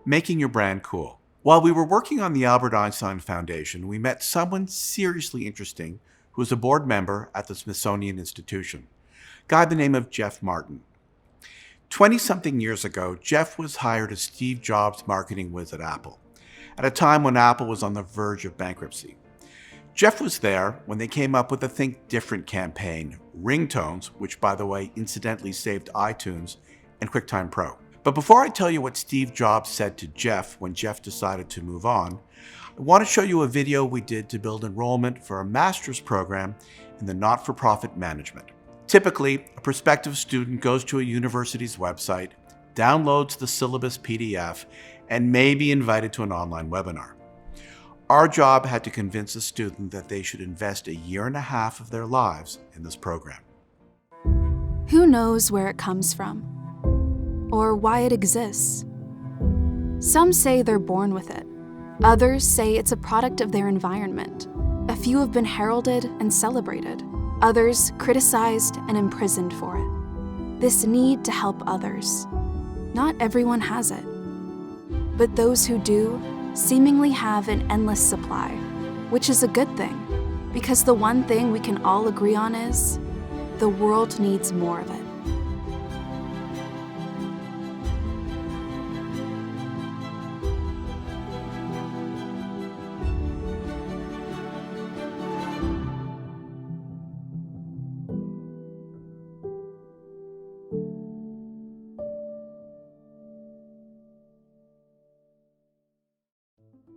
Making your brand cool. While we were working on the Albert Einstein Foundation, we met someone seriously interesting who was a board member at the Smithsonian Institution, a guy by the name of Jeff Martin. 20-something years ago, Jeff was hired as Steve Jobs' marketing whiz at Apple, at a time when Apple was on the verge of bankruptcy. Jeff was there when they came up with the Think Different campaign, ringtones, which by the way incidentally saved iTunes, and QuickTime Pro. But before I tell you what Steve Jobs said to Jeff when Jeff decided to move on, I want to show you a video we did to build enrollment for a master's program in the not-for-profit management. Typically, a prospective student goes to a university's website, downloads the syllabus PDF, and may be invited to an online webinar. Our job had to convince a student that they should invest 1.5 years of their lives in this program. Who knows where it comes from? Or why it exists? Some say they're born with it. Others say it's a product of their environment. A few have been heralded and celebrated. Others criticized and imprisoned for it. This need to help others. Not everyone has it. But those who do seemingly have an endless supply, which is a good thing, because the one thing we can all agree on is the world needs more of it.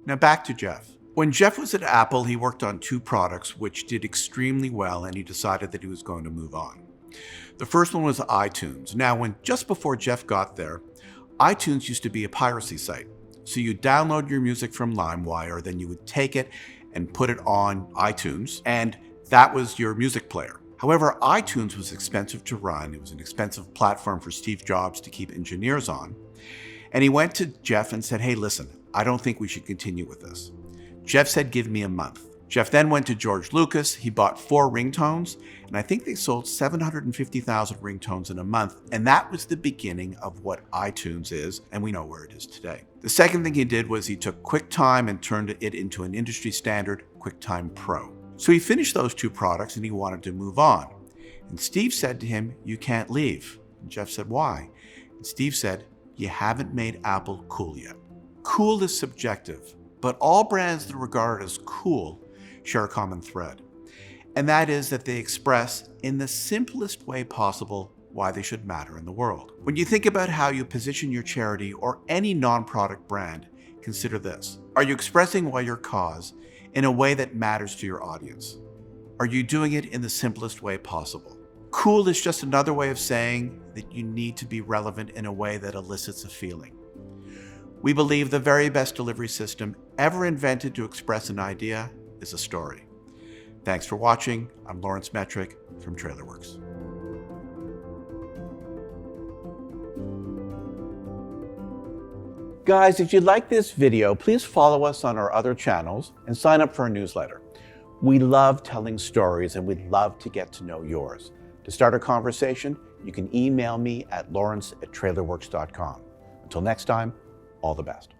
Now back to Jeff. When Jeff was at Apple, he worked on 2 products which did extremely well, and he decided that he was going to move on. The first one was iTunes. Now, just before Jeff got there, iTunes used to be a piracy site. So you download your music from LimeWire, then you would take it and put it on iTunes, and that was your music player. However, iTunes was expensive to run. It was an expensive platform for Steve Jobs to keep engineers on. And he went to Jeff and said, "Hey, listen, I don't think we should continue with this." Jeff said, "Give me a month." Jeff then went to George Lucas. He bought 4 ringtones, and I think they sold 750,000 ringtones in a month. And that was the beginning of what iTunes is, and we know where it is today. The second thing he did was he took QuickTime and turned it into an industry standard, QuickTime Pro. So he finished those 2 products and he wanted to move on. And Steve said to him, "You can't leave." And Jeff said, "Why?" And Steve said, "You haven't made Apple cool yet." Cool is subjective, but all brands that are regarded as cool share a common thread. And that is that they express, in the simplest way possible, why they should matter in the world. When you think about how you position your charity or any non-product brand, consider this. Are you expressing why your cause in a way that matters to your audience? Are you doing it in the simplest way possible? Cool is just another way of saying that you need to be relevant in a way that elicits a feeling. We believe the very best delivery system ever invented to express an idea is a story. Thanks for watching. I'm Laurence Metrick from TrailerWorks. Guys, if you like this video, please follow us on our other channels and sign up for our newsletter. We love telling stories and we'd love to get to know yours. To start a conversation, you can email me at lawrence@trailerworks.com. Until next time, all the best.